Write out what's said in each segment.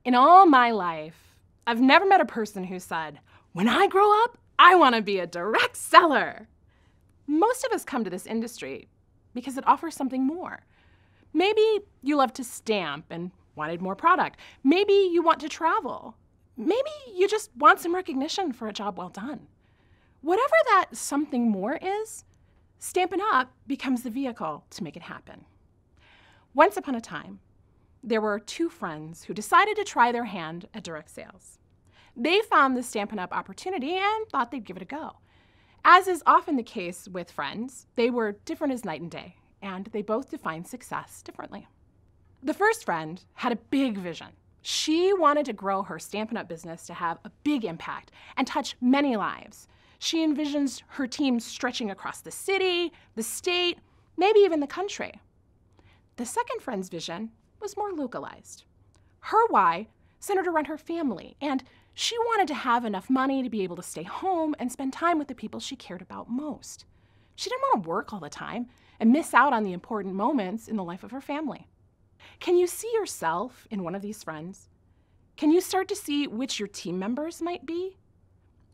In all my life, I've never met a person who said, when I grow up, I want to be a direct seller. Most of us come to this industry because it offers something more. Maybe you love to stamp and wanted more product. Maybe you want to travel. Maybe you just want some recognition for a job well done. Whatever that something more is, Stampin' Up! Becomes the vehicle to make it happen. Once upon a time, there were two friends who decided to try their hand at direct sales. They found the Stampin' Up! Opportunity and thought they'd give it a go. As is often the case with friends, they were different as night and day, and they both defined success differently. The first friend had a big vision. She wanted to grow her Stampin' Up! Business to have a big impact and touch many lives. She envisions her team stretching across the city, the state, maybe even the country. The second friend's vision was more localized. Her why centered around her family, and she wanted to have enough money to be able to stay home and spend time with the people she cared about most. She didn't want to work all the time and miss out on the important moments in the life of her family. Can you see yourself in one of these friends? Can you start to see which your team members might be?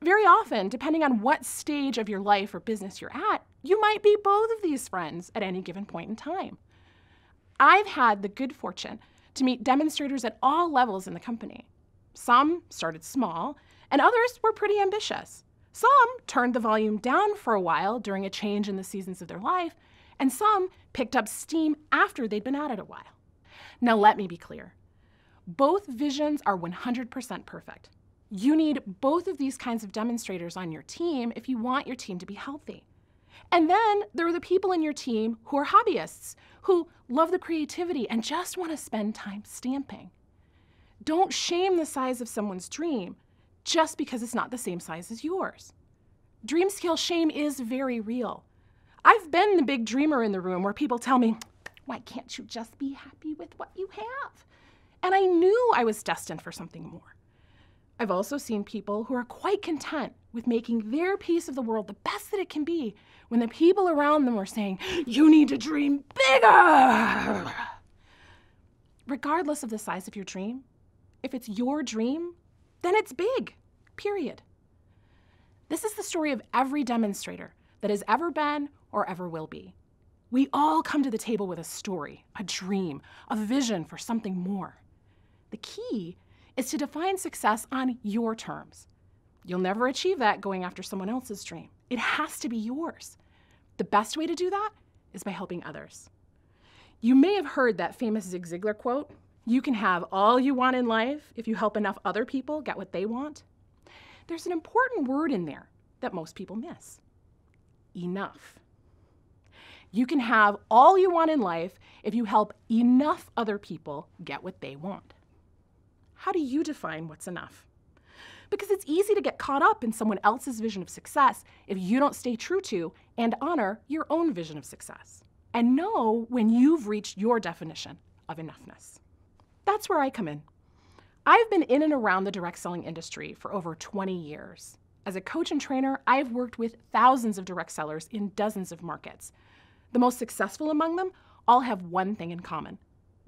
Very often, depending on what stage of your life or business you're at, you might be both of these friends at any given point in time. I've had the good fortune to meet demonstrators at all levels in the company. Some started small, and others were pretty ambitious. Some turned the volume down for a while during a change in the seasons of their life, and some picked up steam after they'd been at it a while. Now let me be clear. Both visions are 100% perfect. You need both of these kinds of demonstrators on your team if you want your team to be healthy. And then there are the people in your team who are hobbyists, who love the creativity and just want to spend time stamping. Don't shame the size of someone's dream just because it's not the same size as yours. Dream scale shame is very real. I've been the big dreamer in the room where people tell me, why can't you just be happy with what you have? And I knew I was destined for something more. I've also seen people who are quite content with making their piece of the world the best that it can be when the people around them are saying, you need to dream bigger. Regardless of the size of your dream, if it's your dream, then it's big, period. This is the story of every demonstrator that has ever been or ever will be. We all come to the table with a story, a dream, a vision for something more. The key is to define success on your terms. You'll never achieve that going after someone else's dream. It has to be yours. The best way to do that is by helping others. You may have heard that famous Zig Ziglar quote, you can have all you want in life if you help enough other people get what they want. There's an important word in there that most people miss. Enough. You can have all you want in life if you help enough other people get what they want. How do you define what's enough? Because it's easy to get caught up in someone else's vision of success if you don't stay true to and honor your own vision of success, and know when you've reached your definition of enoughness. That's where I come in. I've been in and around the direct selling industry for over 20 years. As a coach and trainer, I've worked with thousands of direct sellers in dozens of markets. The most successful among them all have one thing in common.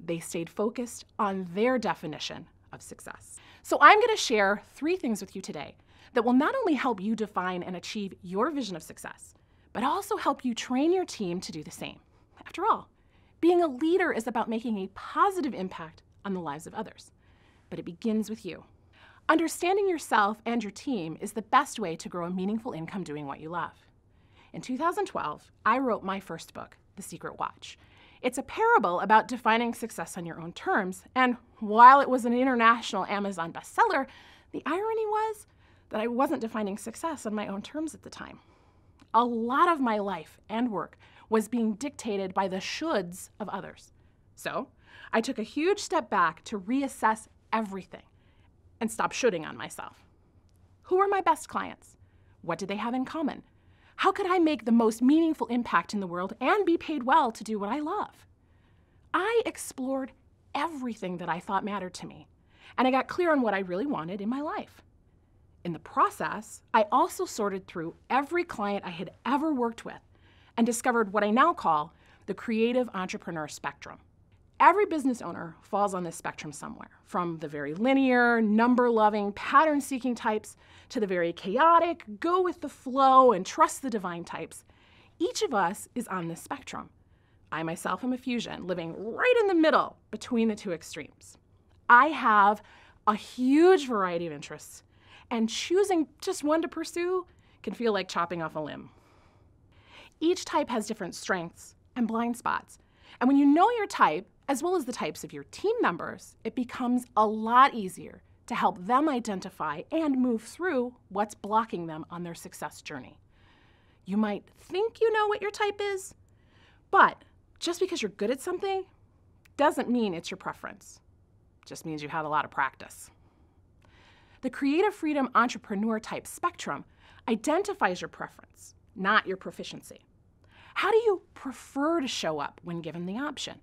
They stayed focused on their definition of success. So I'm going to share 3 things with you today that will not only help you define and achieve your vision of success, but also help you train your team to do the same. After all, being a leader is about making a positive impact on the lives of others, but it begins with you. Understanding yourself and your team is the best way to grow a meaningful income doing what you love. In 2012, I wrote my first book, The Secret Watch. It's a parable about defining success on your own terms, and while it was an international Amazon bestseller, the irony was that I wasn't defining success on my own terms at the time. A lot of my life and work was being dictated by the shoulds of others. So I took a huge step back to reassess everything and stop shoulding on myself. Who were my best clients? What did they have in common? How could I make the most meaningful impact in the world and be paid well to do what I love? I explored everything that I thought mattered to me, and I got clear on what I really wanted in my life. In the process, I also sorted through every client I had ever worked with and discovered what I now call the creative entrepreneur spectrum. Every business owner falls on this spectrum somewhere, from the very linear, number-loving, pattern-seeking types to the very chaotic, go-with-the-flow, and trust-the-divine types. Each of us is on this spectrum. I myself am a fusion, living right in the middle between the two extremes. I have a huge variety of interests, and choosing just one to pursue can feel like chopping off a limb. Each type has different strengths and blind spots, and when you know your type, as well as the types of your team members, it becomes a lot easier to help them identify and move through what's blocking them on their success journey. You might think you know what your type is, but just because you're good at something doesn't mean it's your preference. It just means you have a lot of practice. The creative freedom entrepreneur type spectrum identifies your preference, not your proficiency. How do you prefer to show up when given the option?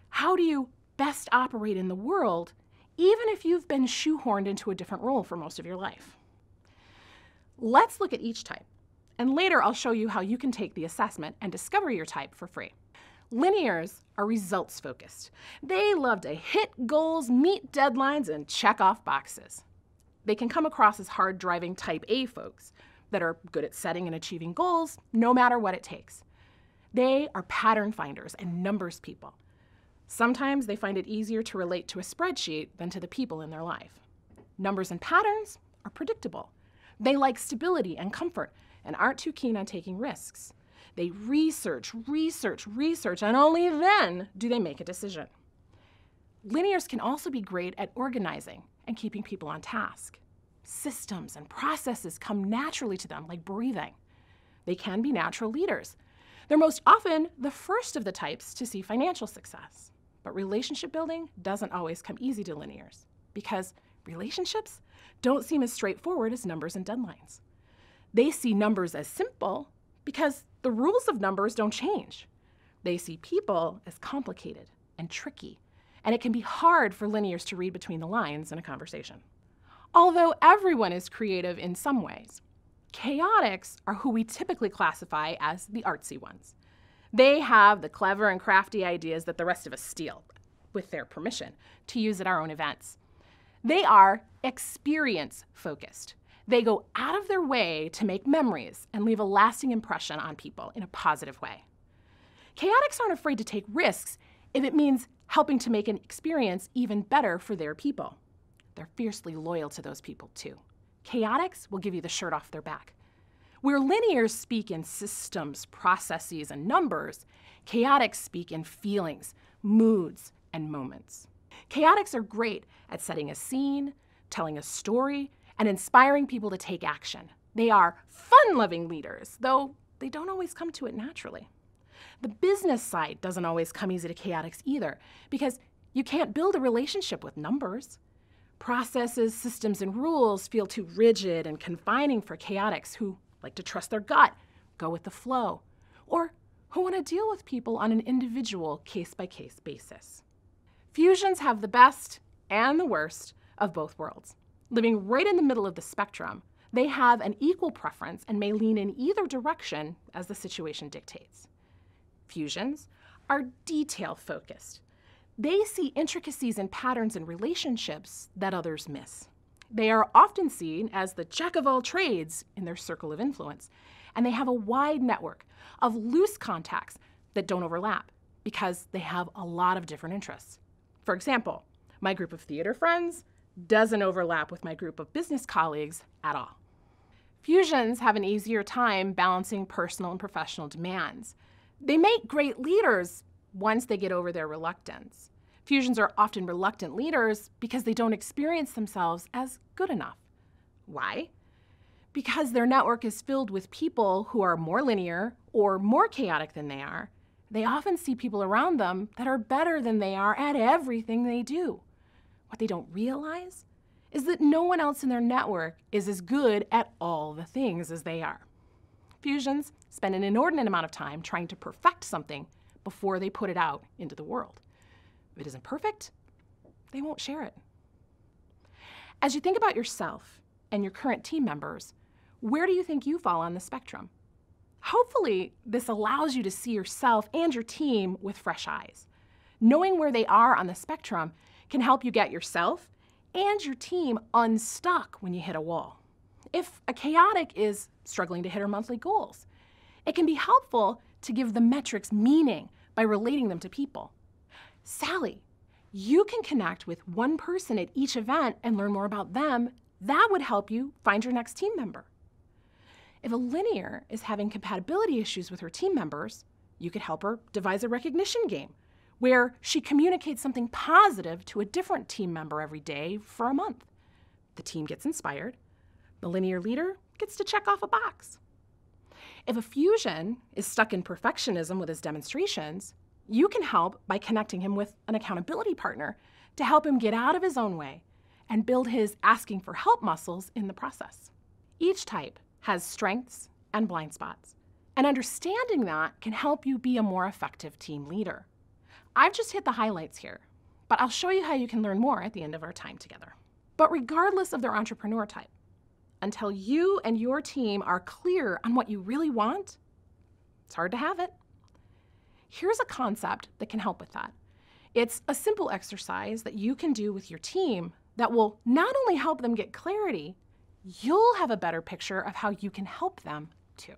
How do you best operate in the world, even if you've been shoehorned into a different role for most of your life? Let's look at each type, and later I'll show you how you can take the assessment and discover your type for free. Linears are results-focused. They love to hit goals, meet deadlines, and check off boxes. They can come across as hard-driving type A folks that are good at setting and achieving goals no matter what it takes. They are pattern finders and numbers people. Sometimes they find it easier to relate to a spreadsheet than to the people in their life. Numbers and patterns are predictable. They like stability and comfort and aren't too keen on taking risks. They research, and only then do they make a decision. Linears can also be great at organizing and keeping people on task. Systems and processes come naturally to them like breathing. They can be natural leaders. They're most often the first of the types to see financial success. But relationship building doesn't always come easy to linears because relationships don't seem as straightforward as numbers and deadlines. They see numbers as simple because the rules of numbers don't change. They see people as complicated and tricky, and it can be hard for linears to read between the lines in a conversation. Although everyone is creative in some ways, chaotics are who we typically classify as the artsy ones. They have the clever and crafty ideas that the rest of us steal, with their permission, to use at our own events. They are experience-focused. They go out of their way to make memories and leave a lasting impression on people in a positive way. Chaotics aren't afraid to take risks if it means helping to make an experience even better for their people. They're fiercely loyal to those people too. Chaotics will give you the shirt off their back. Where linears speak in systems, processes, and numbers, chaotics speak in feelings, moods, and moments. Chaotics are great at setting a scene, telling a story, and inspiring people to take action. They are fun-loving leaders, though they don't always come to it naturally. The business side doesn't always come easy to chaotics either, because you can't build a relationship with numbers. Processes, systems, and rules feel too rigid and confining for chaotics who like to trust their gut, go with the flow, or who want to deal with people on an individual case-by-case basis. Fusions have the best and the worst of both worlds. Living right in the middle of the spectrum, they have an equal preference and may lean in either direction as the situation dictates. Fusions are detail-focused. They see intricacies and patterns in relationships that others miss. They are often seen as the jack of all trades in their circle of influence, and they have a wide network of loose contacts that don't overlap because they have a lot of different interests. For example, my group of theater friends doesn't overlap with my group of business colleagues at all. Fusions have an easier time balancing personal and professional demands. They make great leaders once they get over their reluctance. Fusions are often reluctant leaders because they don't experience themselves as good enough. Why? Because their network is filled with people who are more linear or more chaotic than they are. They often see people around them that are better than they are at everything they do. What they don't realize is that no one else in their network is as good at all the things as they are. Fusions spend an inordinate amount of time trying to perfect something before they put it out into the world. If it isn't perfect, they won't share it. As you think about yourself and your current team members, where do you think you fall on the spectrum? Hopefully, this allows you to see yourself and your team with fresh eyes. Knowing where they are on the spectrum can help you get yourself and your team unstuck when you hit a wall. If a chaotic is struggling to hit her monthly goals, it can be helpful to give the metrics meaning by relating them to people. Sally, you can connect with one person at each event and learn more about them. That would help you find your next team member. If a linear is having compatibility issues with her team members, you could help her devise a recognition game where she communicates something positive to a different team member every day for a month. The team gets inspired. The linear leader gets to check off a box. If a fusion is stuck in perfectionism with his demonstrations, you can help by connecting him with an accountability partner to help him get out of his own way and build his asking for help muscles in the process. Each type has strengths and blind spots, and understanding that can help you be a more effective team leader. I've just hit the highlights here, but I'll show you how you can learn more at the end of our time together. But regardless of their entrepreneur type, until you and your team are clear on what you really want, it's hard to have it. Here's a concept that can help with that. It's a simple exercise that you can do with your team that will not only help them get clarity, you'll have a better picture of how you can help them too.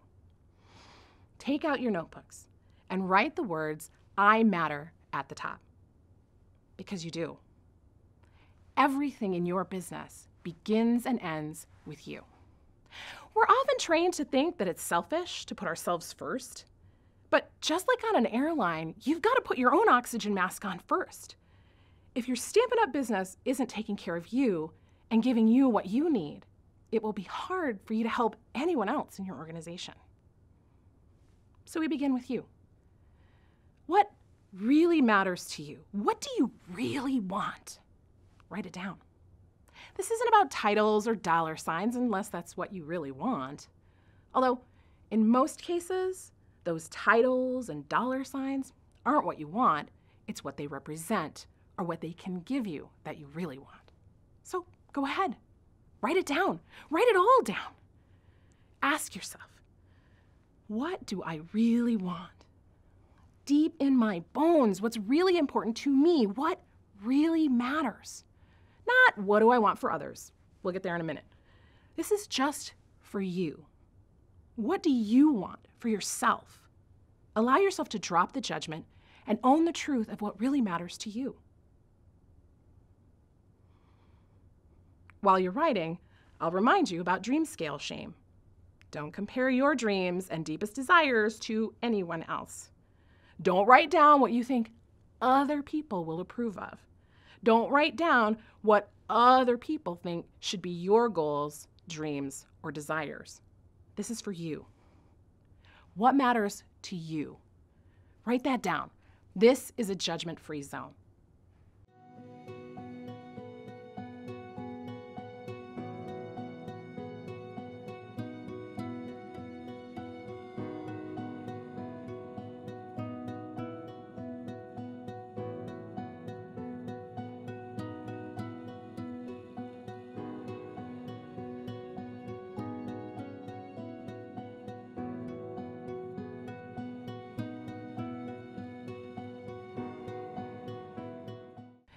Take out your notebooks and write the words, "I matter," at the top. Because you do. Everything in your business begins and ends with you. We're often trained to think that it's selfish to put ourselves first. But just like on an airline, you've got to put your own oxygen mask on first. If your Stampin' Up! Business isn't taking care of you and giving you what you need, it will be hard for you to help anyone else in your organization. So we begin with you. What really matters to you? What do you really want? Write it down. This isn't about titles or dollar signs unless that's what you really want. Although, in most cases, those titles and dollar signs aren't what you want, it's what they represent or what they can give you that you really want. So go ahead, write it down, write it all down. Ask yourself, what do I really want? Deep in my bones, what's really important to me? What really matters? Not what do I want for others? We'll get there in a minute. This is just for you. What do you want for yourself? Allow yourself to drop the judgment and own the truth of what really matters to you. While you're writing, I'll remind you about dream scale shame. Don't compare your dreams and deepest desires to anyone else. Don't write down what you think other people will approve of. Don't write down what other people think should be your goals, dreams, or desires. This is for you. What matters to you? Write that down. This is a judgment-free zone.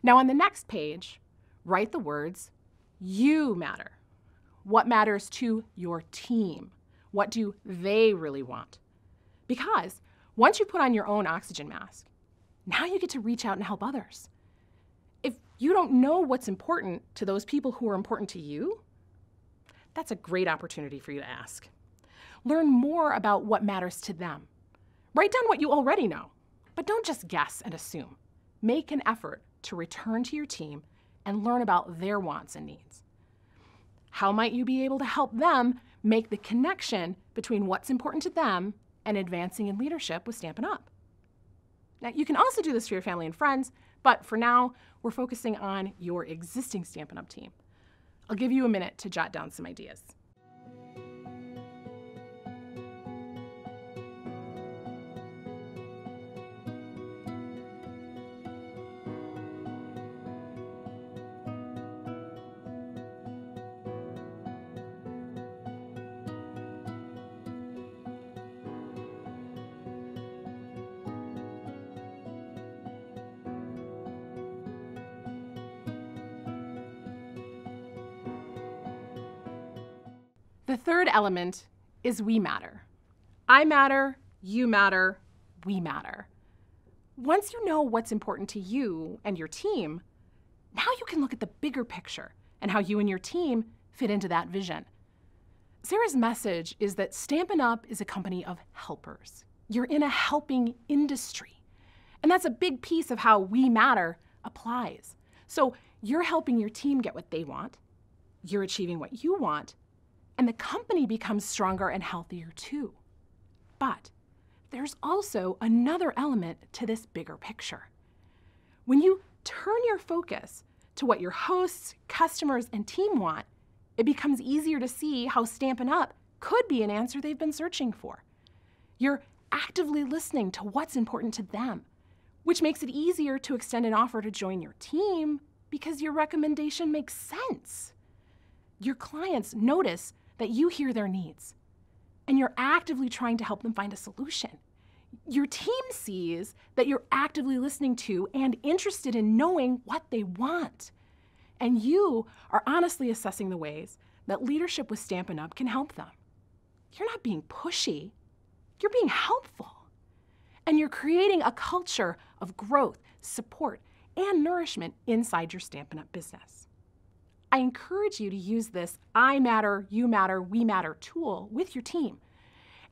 Now on the next page, write the words, you matter. What matters to your team? What do they really want? Because once you put on your own oxygen mask, now you get to reach out and help others. If you don't know what's important to those people who are important to you, that's a great opportunity for you to ask. Learn more about what matters to them. Write down what you already know, but don't just guess and assume. Make an effort to return to your team and learn about their wants and needs. How might you be able to help them make the connection between what's important to them and advancing in leadership with Stampin' Up? Now, you can also do this for your family and friends, but for now, we're focusing on your existing Stampin' Up! Team. I'll give you a minute to jot down some ideas. The third element is we matter. I matter, you matter, we matter. Once you know what's important to you and your team, now you can look at the bigger picture and how you and your team fit into that vision. Sarah's message is that Stampin' Up! Is a company of helpers. You're in a helping industry. And that's a big piece of how we matter applies. So you're helping your team get what they want, you're achieving what you want, and the company becomes stronger and healthier too. But there's also another element to this bigger picture. When you turn your focus to what your hosts, customers, and team want, it becomes easier to see how Stampin' Up! Could be an answer they've been searching for. You're actively listening to what's important to them, which makes it easier to extend an offer to join your team because your recommendation makes sense. Your clients notice that you hear their needs, and you're actively trying to help them find a solution. Your team sees that you're actively listening to and interested in knowing what they want. And you are honestly assessing the ways that leadership with Stampin' Up! Can help them. You're not being pushy, you're being helpful. And you're creating a culture of growth, support, and nourishment inside your Stampin' Up! Business. I encourage you to use this I matter, you matter, we matter tool with your team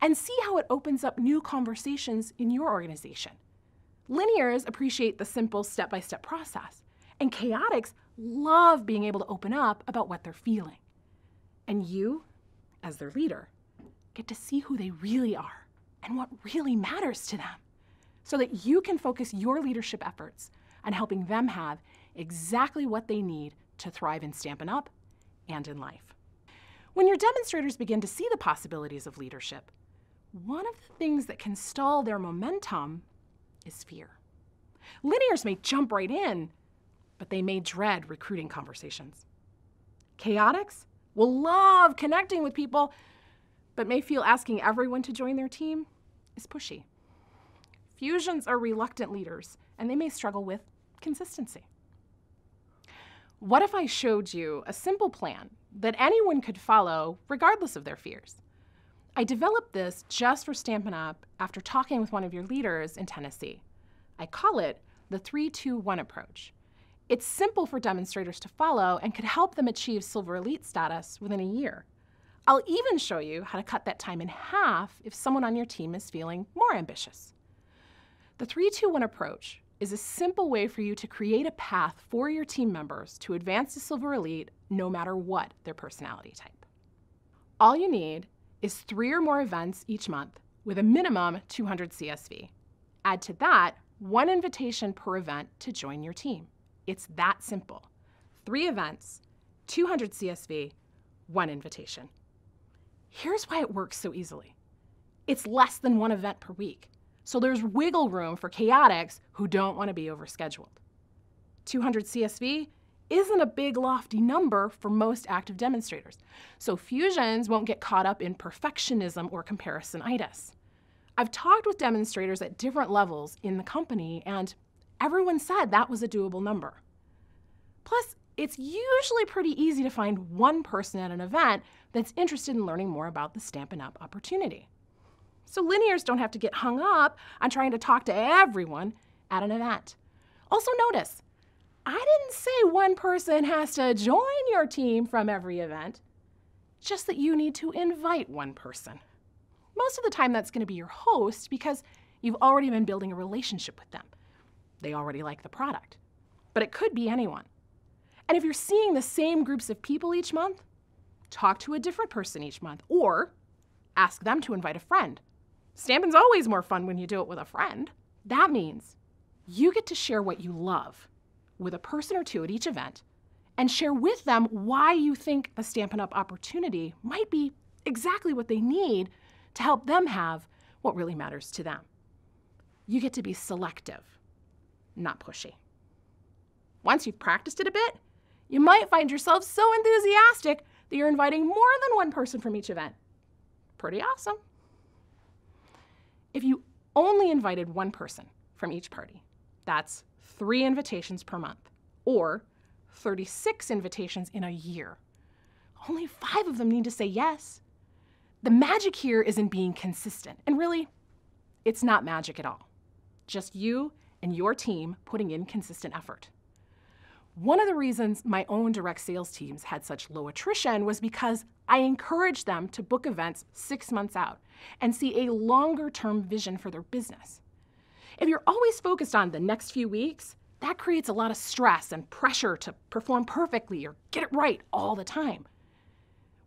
and see how it opens up new conversations in your organization. Linears appreciate the simple step-by-step process, and chaotics love being able to open up about what they're feeling. And you, as their leader, get to see who they really are and what really matters to them so that you can focus your leadership efforts on helping them have exactly what they need to thrive in Stampin' Up! And in life. When your demonstrators begin to see the possibilities of leadership, one of the things that can stall their momentum is fear. Linears may jump right in, but they may dread recruiting conversations. Chaotics will love connecting with people, but may feel asking everyone to join their team is pushy. Fusions are reluctant leaders, and they may struggle with consistency. What if I showed you a simple plan that anyone could follow regardless of their fears? I developed this just for Stampin' Up! After talking with one of your leaders in Tennessee. I call it the 3-2-1 approach. It's simple for demonstrators to follow and could help them achieve Silver Elite status within a year. I'll even show you how to cut that time in half if someone on your team is feeling more ambitious. The 3-2-1 approach is a simple way for you to create a path for your team members to advance to Silver Elite no matter what their personality type. All you need is 3 or more events each month with a minimum 200 CSV. Add to that 1 invitation per event to join your team. It's that simple. 3 events, 200 CSV, 1 invitation. Here's why it works so easily. It's less than 1 event per week, so there's wiggle room for chaotics who don't want to be overscheduled. 200 CSV isn't a big lofty number for most active demonstrators, so fusions won't get caught up in perfectionism or comparisonitis. I've talked with demonstrators at different levels in the company, and everyone said that was a doable number. Plus, it's usually pretty easy to find one person at an event that's interested in learning more about the Stampin' Up! Opportunity. So linears don't have to get hung up on trying to talk to everyone at an event. Also notice, I didn't say one person has to join your team from every event, just that you need to invite one person. Most of the time that's going to be your host because you've already been building a relationship with them. They already like the product, but it could be anyone. And if you're seeing the same groups of people each month, talk to a different person each month or ask them to invite a friend. Stampin's always more fun when you do it with a friend. That means you get to share what you love with a person or two at each event and share with them why you think the Stampin' Up! Opportunity might be exactly what they need to help them have what really matters to them. You get to be selective, not pushy. Once you've practiced it a bit, you might find yourself so enthusiastic that you're inviting more than one person from each event. Pretty awesome. If you only invited one person from each party, that's 3 invitations per month, or 36 invitations in a year. Only 5 of them need to say yes. The magic here is in being consistent. And really, it's not magic at all. Just you and your team putting in consistent effort. One of the reasons my own direct sales teams had such low attrition was because I encouraged them to book events 6 months out and see a longer-term vision for their business. If you're always focused on the next few weeks, that creates a lot of stress and pressure to perform perfectly or get it right all the time.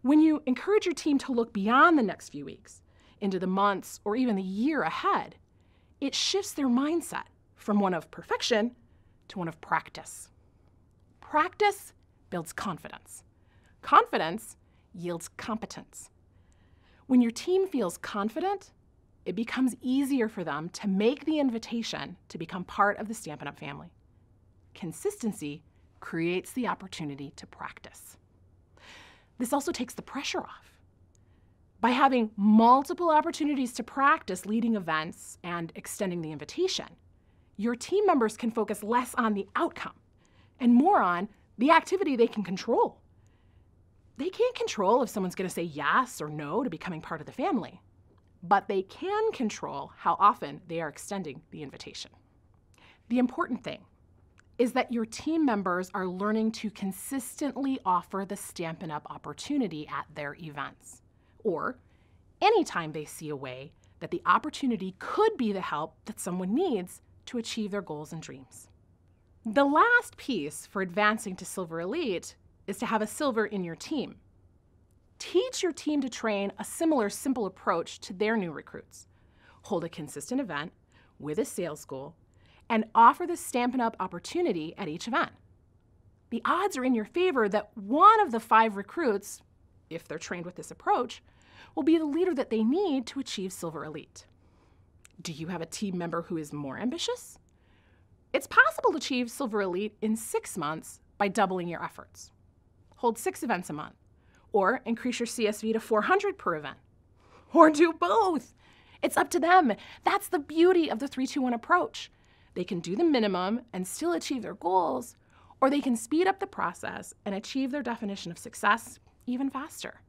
When you encourage your team to look beyond the next few weeks, into the months or even the year ahead, it shifts their mindset from one of perfection to one of practice. Practice builds confidence. Confidence yields competence. When your team feels confident, it becomes easier for them to make the invitation to become part of the Stampin' Up! Family. Consistency creates the opportunity to practice. This also takes the pressure off. By having multiple opportunities to practice leading events and extending the invitation, your team members can focus less on the outcome and more on the activity they can control. They can't control if someone's going to say yes or no to becoming part of the family, but they can control how often they are extending the invitation. The important thing is that your team members are learning to consistently offer the Stampin' Up! Opportunity at their events, or anytime they see a way that the opportunity could be the help that someone needs to achieve their goals and dreams. The last piece for advancing to Silver Elite is to have a silver in your team. Teach your team to train a similar simple approach to their new recruits. Hold a consistent event with a sales goal and offer the Stampin' Up! Opportunity at each event. The odds are in your favor that one of the 5 recruits, if they're trained with this approach, will be the leader that they need to achieve Silver Elite. Do you have a team member who is more ambitious? It's possible to achieve Silver Elite in 6 months by doubling your efforts. Hold 6 events a month, or increase your CSV to 400 per event, or do both. It's up to them. That's the beauty of the 3-2-1 approach. They can do the minimum and still achieve their goals, or they can speed up the process and achieve their definition of success even faster.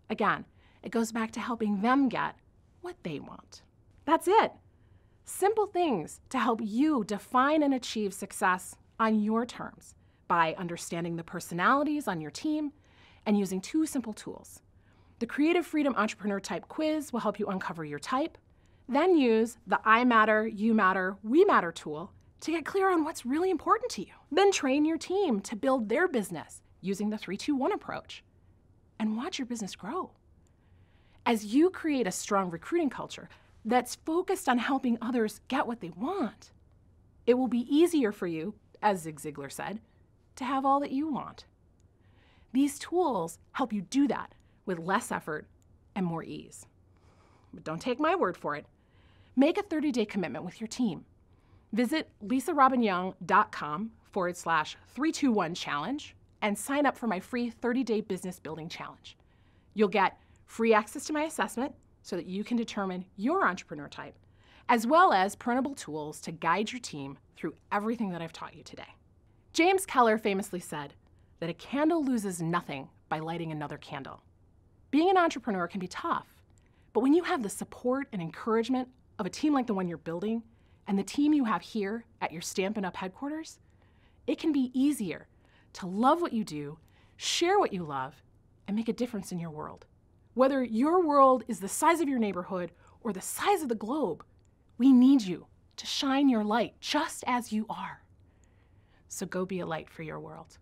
Again, it goes back to helping them get what they want. That's it. Simple things to help you define and achieve success on your terms by understanding the personalities on your team and using 2 simple tools. The Creative Freedom Entrepreneur Type Quiz will help you uncover your type. Then use the I Matter, You Matter, We Matter tool to get clear on what's really important to you. Then train your team to build their business using the 3-2-1 approach and watch your business grow. As you create a strong recruiting culture that's focused on helping others get what they want, it will be easier for you, as Zig Ziglar said, to have all that you want. These tools help you do that with less effort and more ease. But don't take my word for it. Make a 30-day commitment with your team. Visit lisarobbinyung.com/321challenge and sign up for my free 30-day business building challenge. You'll get free access to my assessment so that you can determine your entrepreneur type, as well as printable tools to guide your team through everything that I've taught you today. James Keller famously said that a candle loses nothing by lighting another candle. Being an entrepreneur can be tough, but when you have the support and encouragement of a team like the one you're building and the team you have here at your Stampin' Up! Headquarters, it can be easier to love what you do, share what you love, and make a difference in your world. Whether your world is the size of your neighborhood or the size of the globe, we need you to shine your light just as you are. So go be a light for your world.